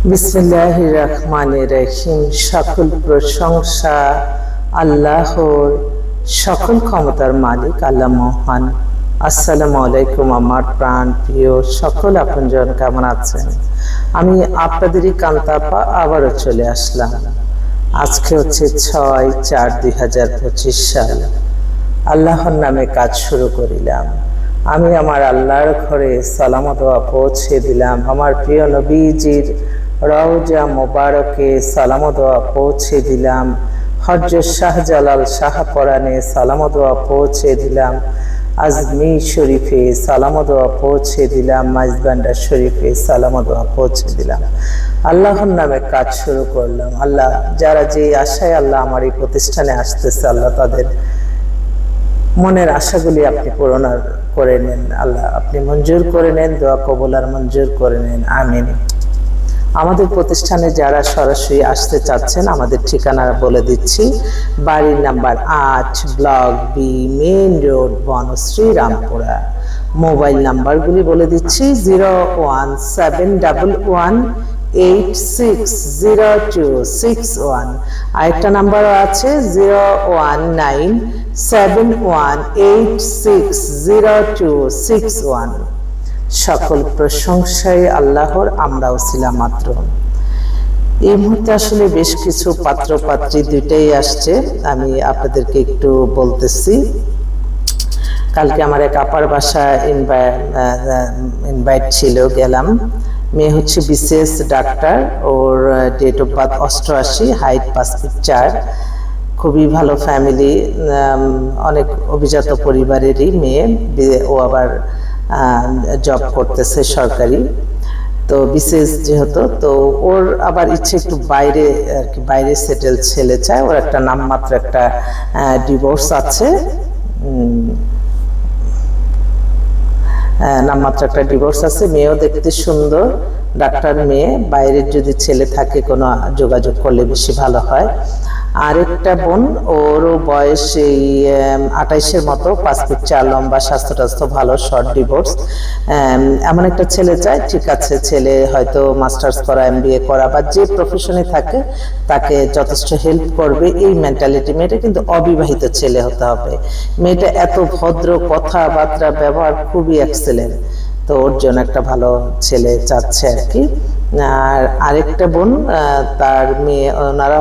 বিসমিল্লাহির রহমানির রহিম। সকল প্রশংসা আল্লাহর, সকল ক্ষমতার মালিক আল্লাহ মহান। আসসালামু আলাইকুম আমার প্রাণ প্রিয় সকল আপনজন, কেমন আছেন? আমি আপনাদেরই কান্তাপা আবারও চলে আসলাম। আজকে হচ্ছে 6/4/2025 সাল। আল্লাহর নামে কাজ শুরু করিলাম। আমি আমার আল্লাহর ঘরে সালামত পৌঁছে দিলাম। আমার প্রিয় নবীজির রওজা মোবারকে সালামত পৌঁছে দিলাম। হযরত শাহজালাল শাহপরানে সালামত পৌঁছে দিলাম। আজমির শরীফে সালামত পৌঁছে দিলাম। মাইজবান্ডার শরীফে সালামত পৌঁছে দিলাম। আল্লাহর নামে কাজ শুরু করলাম। আল্লাহ, যারা যে আশায় আল্লাহ আমার এই প্রতিষ্ঠানে আসতেছে, আল্লাহ তাদের মনের আশাগুলি আপনি পূরণ করে নেন। আল্লাহ আপনি মঞ্জুর করে নেন, দোয়া কবুল আর মঞ্জুর করে নেন, আমিন। আমাদের প্রতিষ্ঠানে যারা সরাসরি আসতে চাচ্ছেন, আমাদের ঠিকানা বলে দিচ্ছি। বাড়ির number 8, block B, main road, Banasree, Rampura. Mobile নাম্বারগুলি বলে দিচ্ছি: 01711860261। আরেকটা নাম্বারও আছে 01971860261। সকল প্রশংসায় আল্লাহর, আমরাও ছিলাম মাত্র। এই মুহূর্তে আসলে বেশ কিছু পাত্র পাত্রী দুইটাই আসছে, আমি আপনাদেরকে একটু বলতেছি। কালকে আমার এক আপার বাসায় ইনভাইট ছিল, গেলাম। মেয়ে হচ্ছে বিসিএস ডাক্তার, ওর date of birth 88, height 5 feet 4। খুবই ভালো ফ্যামিলি, অনেক অভিজাত পরিবারেরই মেয়ে। ও আবার জব করতেছে সরকারি, তো বিশেষ যেহেতু, তো ওর আবার ইচ্ছে একটু বাইরে আর কি, বাইরে সেটেল ছেলে চায়। ওর একটা নামমাত্র একটা ডিভোর্স আছে, নামমাত্র একটা ডিভোর্স আছে। মেয়েও দেখতে সুন্দর, ডাক্তার মেয়ে। বাইরের যদি ছেলে থাকে কোনো যোগাযোগ করলে বেশি ভালো হয়। আরেকটা বোন, ওরও বয়স এই 28-এর মতো, 5 ফিট 4 লম্বা, স্বাস্থ্য টাস্থ্য ভালো, শর্ট ডিভোর্স। এমন একটা ছেলে চাই। ঠিক আছে, ছেলে হয়তো মাস্টার্স করা, MBA করা বা যে প্রফেশনে থাকে তাকে যথেষ্ট হেল্প করবে, এই মেন্টালিটি। মেয়েটা কিন্তু অবিবাহিত ছেলে হতে হবে। মেয়েটা এত ভদ্র, কথাবার্তা ব্যবহার খুবই এক্সেলেন্ট। তো ওর জন্য একটা ভালো ছেলে চাচ্ছে আর কি। আর আরেকটা বোন, তার মেয়ে, ওনারা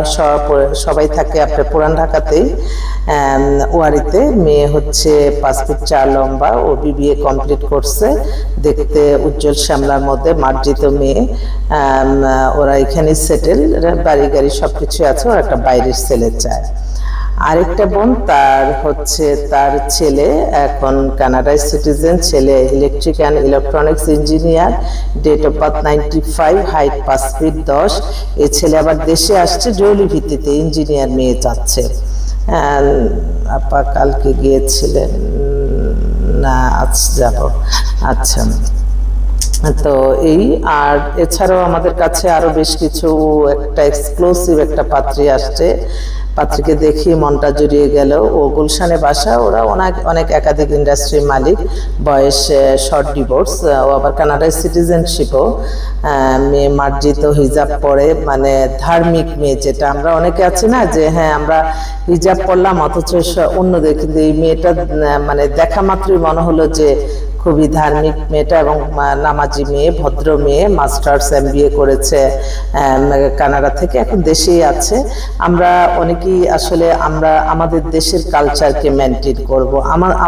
সবাই থাকে আপনার পুরান ঢাকাতেই, ওয়ারিতে। মেয়ে হচ্ছে 5 ফিট 4 লম্বা, ও BBA কমপ্লিট করছে, দেখতে উজ্জ্বল শ্যামলার মধ্যে, মার্জিত মেয়ে। ওরা এখানে সেটেল, বাড়ি গাড়ি সবকিছু আছে। ওরা একটা বাইরের ছেলে চায়। আরেকটা বোন, তার হচ্ছে তার ছেলে এখন কানাডায় সিটিজেন, ছেলে electric and electronics engineer, date of birth 95, height 5 feet 10। এই ছেলে আবার দেশে আসছে জরুরি ভিত্তিতে, ইঞ্জিনিয়ার মেয়ে চাচ্ছে। আপা কালকে গিয়েছিলেন না? আজ যাব। আচ্ছা, তো এই। আর এছাড়াও আমাদের কাছে আরো বেশ কিছু, একটা এক্সক্লুসিভ একটা পাত্রী আসছে। পাত্রীকে দেখি মনটা জুড়িয়ে গেল। ও গুলশানে বাসা, ওরা অনেক একাধিক ইন্ডাস্ট্রির মালিক, বয়স শর্ট ডিভোর্স। ও আবার কানাডায় সিটিজেনশিপও। মেয়ে মার্জিত, হিজাব পরে, মানে ধার্মিক মেয়ে। যেটা আমরা অনেকে আছি না, যে হ্যাঁ আমরা হিজাব পরলাম অথচ অন্যদের, কিন্তু এই মেয়েটা মানে দেখা মাত্রই মনে হলো যে খুবই ধার্মিক মেয়েটা, এবং নামাজি মেয়ে, ভদ্র মেয়ে। মাস্টার্স MBA করেছে কানাডা থেকে, এখন দেশেই আছে। আমরা অনেকেই আসলে আমরা আমাদের দেশের কালচারকে মেনটেন করব।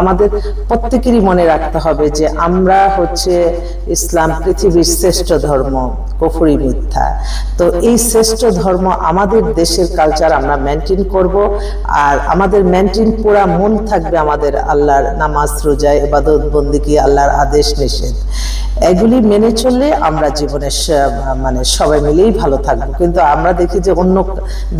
আমাদের প্রত্যেকেরই মনে রাখতে হবে যে আমরা হচ্ছে ইসলাম পৃথিবীর শ্রেষ্ঠ ধর্ম, কুফরি মিথ্যা। তো এই শ্রেষ্ঠ ধর্ম, আমাদের দেশের কালচার আমরা মেনটেন করব। আর আমাদের মেনটেন পুরা মূল থাকবে আমাদের আল্লাহর নামাজ, রোজা, ইবাদত, বন্দেগী, আল্লাহর আদেশ নিষেধ। এগুলি মেনে চললে আমরা জীবনে মানে সবাই মিলেই ভালো থাকবো। কিন্তু আমরা দেখি যে অন্য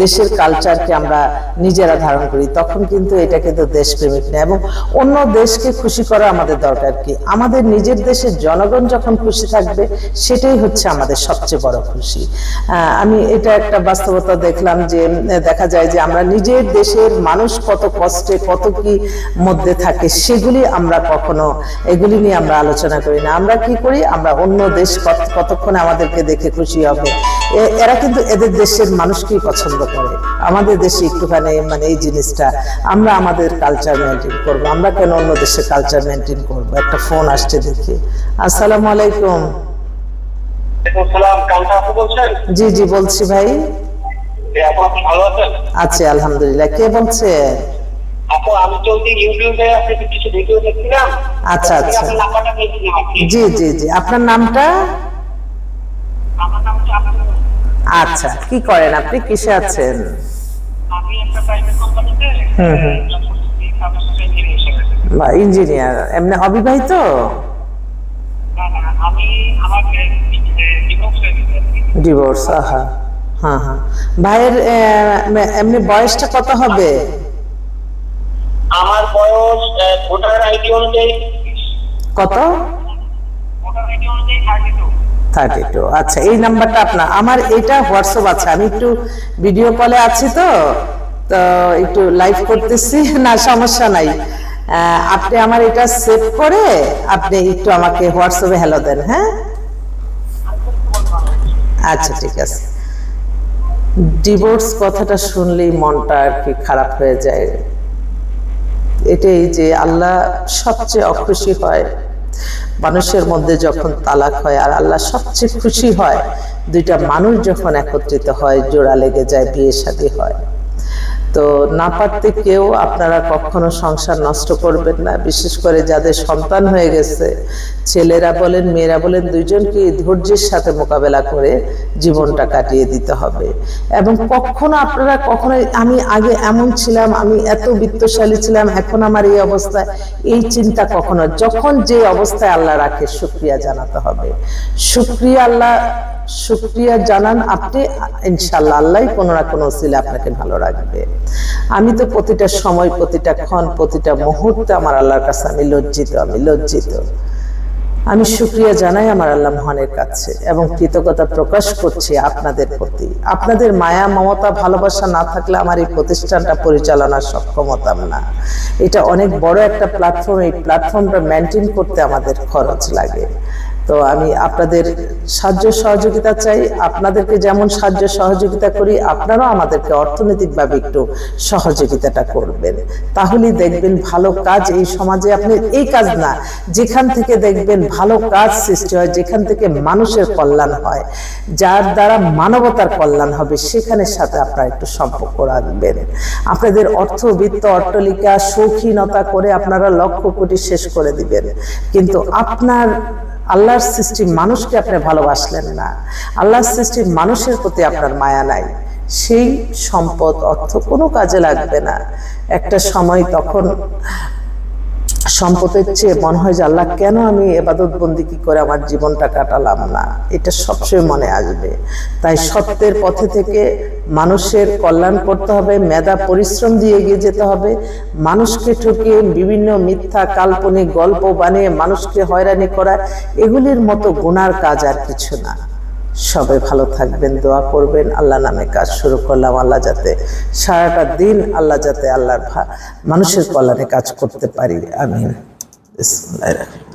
দেশের কালচারকে আমরা নিজেরা ধারণ করি, তখন কিন্তু এটা কিন্তু দেশপ্রেমিক না। এবং অন্য দেশকে খুশি করা আমাদের দরকার কি? আমাদের নিজের দেশের জনগণ যখন খুশি থাকবে, সেটাই হচ্ছে আমাদের সবচেয়ে বড় খুশি। আমি এটা একটা বাস্তবতা দেখলাম, যে দেখা যায় যে আমরা নিজের দেশের মানুষ কত কষ্টে, কত কি মধ্যে থাকে, সেগুলি আমরা কখনো, এগুলি নিয়ে আমরা আলোচনা করি না। আমরা কি করি? আমরা অন্য দেশ কতক্ষণ আমাদেরকে দেখে খুশি হবে, এরা কিন্তু এদের দেশের মানুষকেই পছন্দ করে। আমাদের দেশে একটুখানি মানে এই জিনিসটা, আমরা আমাদের কালচার মেনটেন করবো, আমরা কেন অন্য দেশের কালচার মেনটেন করবো। একটা ফোন আসছে দেখি। আসসালামু আলাইকুম। জি জি বলছি ভাই। আচ্ছা আলহামদুলিল্লাহ। কে বলছেন? আচ্ছা আচ্ছা জি জি জি, আপনার নামটা? আচ্ছা, কি করেন আপনি, কিসে আছেন? ইঞ্জিনিয়ার। এমনি অবিবাহিত? ডিভোর্স। হ্যাঁ হ্যাঁ। ভাইয়ের এমনি বয়সটা কত হবে? আমার বয়স ভোটার আইডি অনুযায়ী কত? ভোটার আইডি অনুযায়ী 32। আচ্ছা, এই নাম্বারটা আপনার? আমার এটা হোয়াটসঅ্যাপ আছে, আমি একটু ভিডিও কলে আছি তো একটু লাইভ করতেছি। না সমস্যা নাই, আপনি আমার এটা সেভ করে আপনি একটু আমাকে হোয়াটসঅ্যাপে হ্যালো দেন। হ্যাঁ আচ্ছা ঠিক আছে। ডিভোর্স কথাটা শুনলেই মনটা আর কি খারাপ হয়ে যায়। এটাই যে আল্লাহ সবচেয়ে অখুশি হয় মানুষের মধ্যে যখন তালাক হয়, আর আল্লাহ সবচেয়ে খুশি হয় দুইটা মানুষ যখন একত্রিত হয়, জোড়া লেগে যায়, বিয়ে শাদী হয়। তো না পারতে কেউ আপনারা কখনো সংসার নষ্ট করবেন না, বিশেষ করে যাদের সন্তান হয়ে গেছে, ছেলেরা বলেন মেয়েরা বলেন, দুইজনকে ধৈর্যের সাথে মোকাবেলা করে জীবনটা কাটিয়ে দিতে হবে। এবং কখনো আপনারা কখনো আমি আগে এমন ছিলাম, আমি এত বিত্তশালী ছিলাম, এখন আমার এই অবস্থায়, এই চিন্তা কখনো, যখন যে অবস্থায় আল্লাহ রাখে শুকরিয়া জানাতে হবে। শুকরিয়া জানান আপনি, ইনশাআল্লাহ আল্লাহ কোনো না কোনো ওসিলা আপনাকে ভালো রাখবে। আমি তো প্রতিটা সময়, প্রতিটা ক্ষণ, প্রতিটা মুহূর্তে আমার আল্লাহর কাছে আমি লজ্জিত। আমি শুকরিয়া জানাই আমার আল্লাহ মহানের কাছে এবং কৃতজ্ঞতা প্রকাশ করছি আপনাদের প্রতি। আপনাদের মায়া মমতা ভালোবাসা না থাকলে আমার এই প্রতিষ্ঠানটা পরিচালনার সক্ষম হতাম না। এটা অনেক বড় একটা প্ল্যাটফর্ম, এই প্ল্যাটফর্মটা মেনটেন করতে আমাদের খরচ লাগে। তো আমি আপনাদের সাহায্য সহযোগিতা চাই। আপনাদেরকে যেমন সাহায্য সহযোগিতা করি, আপনারাও আমাদেরকে অর্থনৈতিকভাবে একটু সহযোগিতাটা করবেন। তাহলেই দেখবেন ভালো কাজ এই সমাজে, আপনি এই কাজ না, যেখান থেকে দেখবেন ভালো কাজ সৃষ্টি হয়, যেখান থেকে মানুষের কল্যাণ হয়, যার দ্বারা মানবতার কল্যাণ হবে, সেখানের সাথে আপনারা একটু সম্পর্ক রাখবেন। আপনাদের অর্থবিত্ত অট্টালিকা শৌখিনতা করে আপনারা লক্ষ কোটি শেষ করে দিবেন, কিন্তু আপনার আল্লাহর সৃষ্টি মানুষকে আপনি ভালোবাসলেন না, আল্লাহর সৃষ্টি মানুষের প্রতি আপনার মায়া নাই, সেই সম্পদ অর্থ কোনো কাজে লাগবে না। একটা সময় তখন সম্পদের চেয়ে মনে হয় যে আল্লাহ কেন আমি ইবাদত বন্দেগী করে আমার জীবনটা কাটালাম না, এটা সবসময় মনে আসবে। তাই সত্যের পথে থেকে মানুষের কল্যাণ করতে হবে, মেধা পরিশ্রম দিয়ে এগিয়ে যেতে হবে। মানুষকে ঠকিয়ে বিভিন্ন মিথ্যা কাল্পনিক গল্প বানিয়ে মানুষকে হয়রানি করা, এগুলির মতো গুনার কাজ আর কিছু না। সবাই ভালো থাকবেন, দোয়া করবেন। আল্লাহ নামে কাজ শুরু করলাম, আল্লাহ যাতে সারাটা দিন আল্লাহর কল্যাণে কাজ করতে পারি। আমিন। বিসমিল্লাহির রহমানির রহিম।